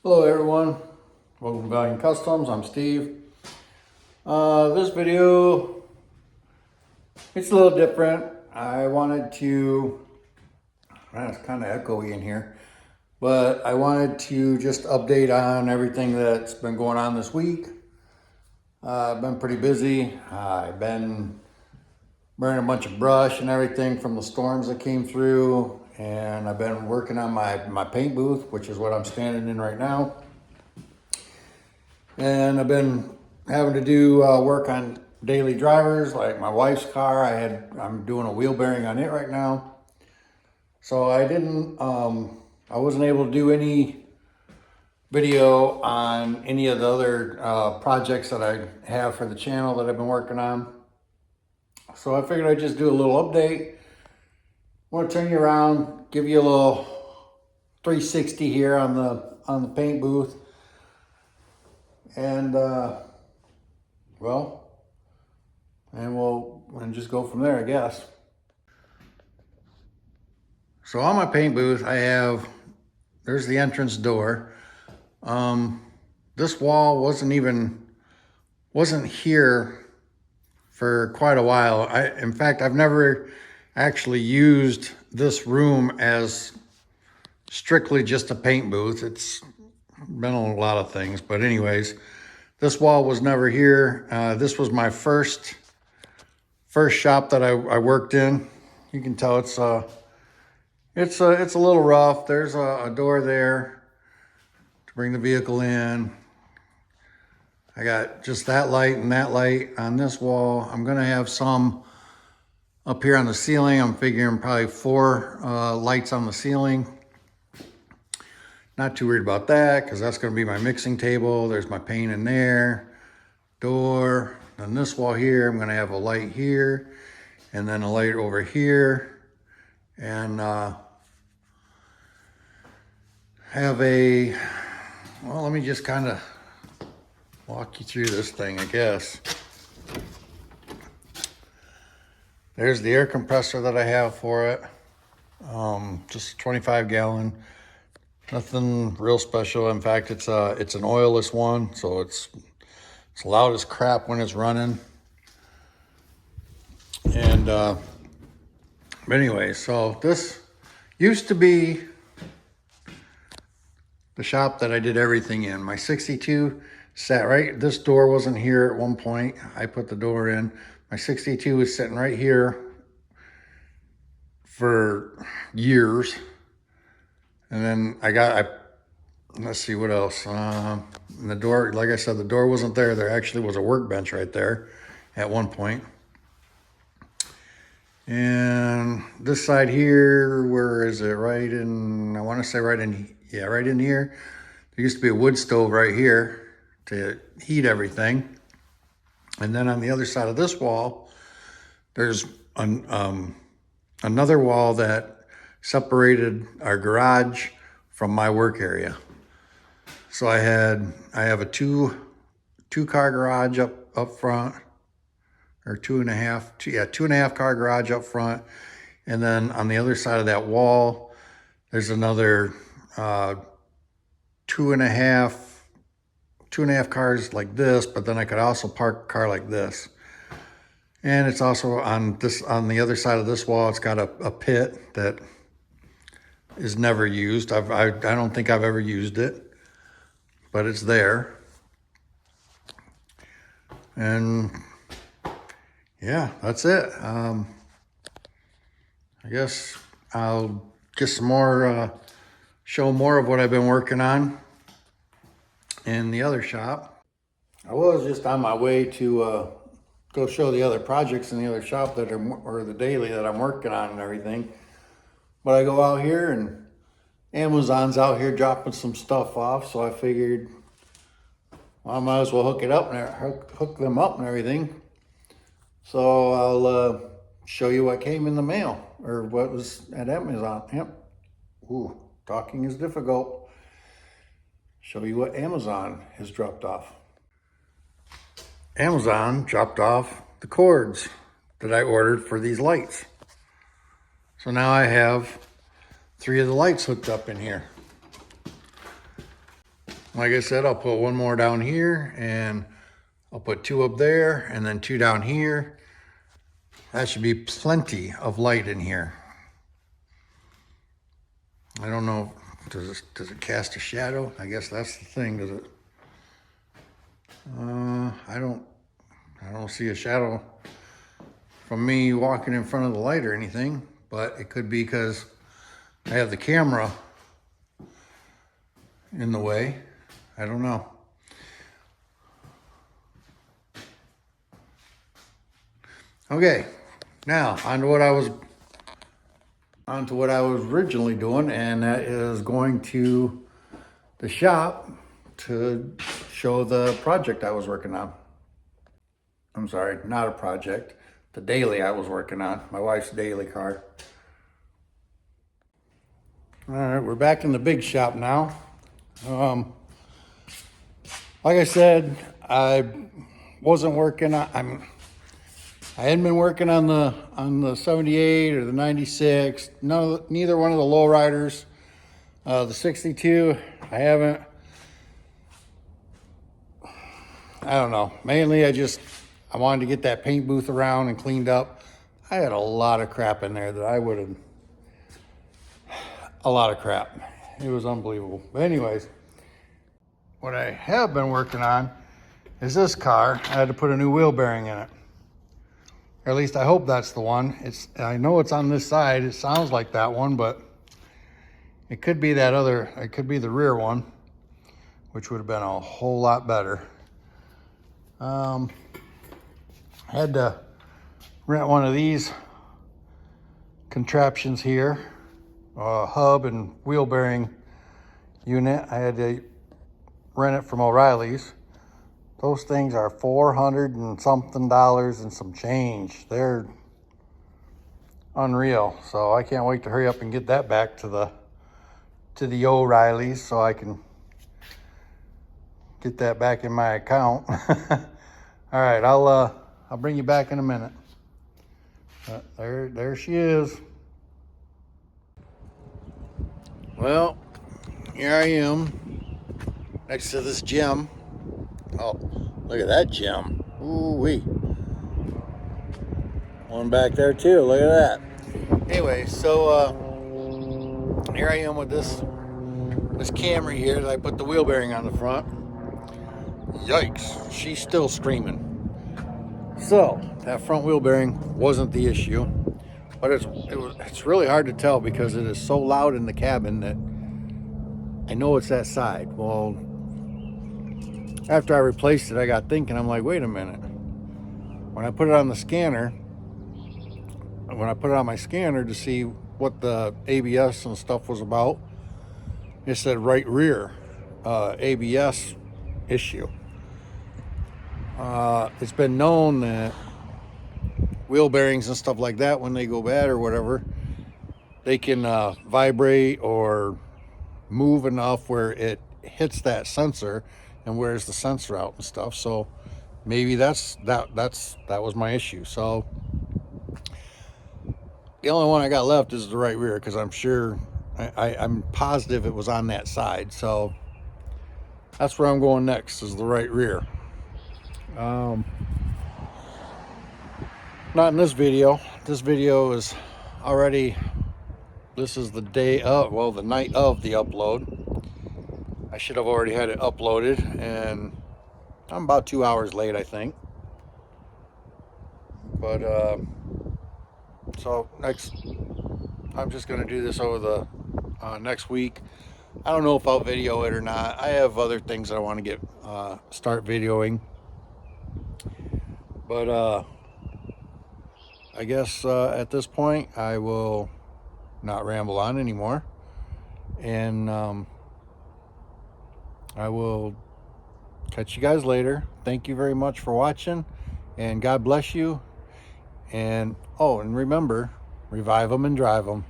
Hello everyone, welcome to Valiant Customs. I'm Steve. This video, it's a little different. I wanted to, it's kind of echoey in here, but I wanted to just update on everything that's been going on this week. I've been pretty busy. I've been burning a bunch of brush and everything from the storms that came through, and I've been working on my paint booth, which is what I'm standing in right now. And I've been having to do work on daily drivers, like my wife's car. I'm doing a wheel bearing on it right now. So I wasn't able to do any video on any of the other projects that I have for the channel that I've been working on. So I figured I'd just do a little update. I want to turn you around, give you a little 360 here on the paint booth. And we'll just go from there, I guess. So on my paint booth, there's the entrance door. This wall wasn't here for quite a while. In fact, I've never actually used this room as strictly just a paint booth. It's been a lot of things, but anyways, this wall was never here. This was my first shop that I worked in. You can tell it's a little rough. There's a door there to bring the vehicle in. I got just that light and that light on this wall. I'm gonna have some up here on the ceiling. I'm figuring probably 4 lights on the ceiling. Not too worried about that because that's going to be my mixing table. There's my paint in there, door. On this wall here, I'm going to have a light here and then a light over here. And let me just kind of walk you through this thing, I guess. There's the air compressor that I have for it. Just 25 gallon. Nothing real special. In fact, it's an oilless one, so it's loud as crap when it's running. And but anyway, so this used to be the shop that I did everything in. My 62 sat right. This door wasn't here at one point. I put the door in. My 62 was sitting right here for years. And then let's see what else. And the door, like I said, the door wasn't there. There actually was a workbench right there at one point. And this side here, where is it? Right in, I want to say right in here. There used to be a wood stove right here to heat everything. And then on the other side of this wall, there's another wall that separated our garage from my work area. So I have a two car garage up front, or 2.5 car garage up front. And then on the other side of that wall, there's another 2.5 cars like this, but then I could also park a car like this. And it's also on the other side of this wall, it's got a pit that is never used. I don't think I've ever used it, but it's there. And yeah, that's it. I guess I'll get some more, show more of what I've been working on in the other shop. I was just on my way to go show the other projects in the other shop or the daily that I'm working on and everything. But I go out here and Amazon's out here dropping some stuff off, so I figured, well, I might as well hook them up and everything. So I'll show you what came in the mail, or what was at Amazon. Yep. Ooh, talking is difficult. Show you what Amazon has dropped off. Amazon dropped off the cords that I ordered for these lights. So now I have 3 of the lights hooked up in here. like I said, I'll put one more down here, and I'll put two up there, and then two down here. That should be plenty of light in here. I don't know, does it cast a shadow? I guess that's the thing, does it? I don't see a shadow from me walking in front of the light or anything, but it could be because I have the camera in the way. I don't know. Okay, now on to what I was originally doing, and that is going to the shop to show the project I was working on. I'm sorry, not a project, the daily I was working on, my wife's daily car. All right, we're back in the big shop now. Like I said, I wasn't working on, I hadn't been working on the 78 or the 96. No, neither one of the lowriders. The 62, I haven't. I don't know. Mainly, I wanted to get that paint booth around and cleaned up. I had a lot of crap in there that I would have. A lot of crap. It was unbelievable. But anyways, what I have been working on is this car. I had to put a new wheel bearing in it. Or at least I hope that's the one. I know it's on this side. It sounds like that one, but it could be that other, it could be the rear one, which would have been a whole lot better. I had to rent one of these contraptions here, hub and wheel bearing unit. I had to rent it from O'Reilly's. Those things are $400 and something and some change. They're unreal. So I can't wait to hurry up and get that back to the O'Reilly's so I can get that back in my account. All right, I'll bring you back in a minute. There she is. Well, here I am next to this gem. Oh, look at that gem. Ooh-wee. One back there too, look at that. Anyway, so here I am with this Camry here that I put the wheel bearing on the front. Yikes, she's still screaming. So, that front wheel bearing wasn't the issue, but it's really hard to tell because it is so loud in the cabin that I know it's that side. Well, after I replaced it, I got thinking, I'm like, wait a minute. When I put it on the scanner, when I put it on my scanner to see what the ABS and stuff was about, it said right rear ABS issue. It's been known that wheel bearings and stuff like that, when they go bad or whatever, they can vibrate or move enough where it hits that sensor and wears the sensor out and stuff. So maybe that was my issue. So the only one I got left is the right rear, because I'm sure I'm positive it was on that side. So that's where I'm going next, is the right rear. Not in this video. This video is already, this is the day of, well, the night of the upload. I should have already had it uploaded, and I'm about 2 hours late, I think. But so I'm just going to do this over the next week. I don't know if I'll video it or not. I have other things that I want to get start videoing. But I guess at this point I will not ramble on anymore, and I will catch you guys later. Thank you very much for watching, and God bless you. And oh, and remember, revive them and drive them.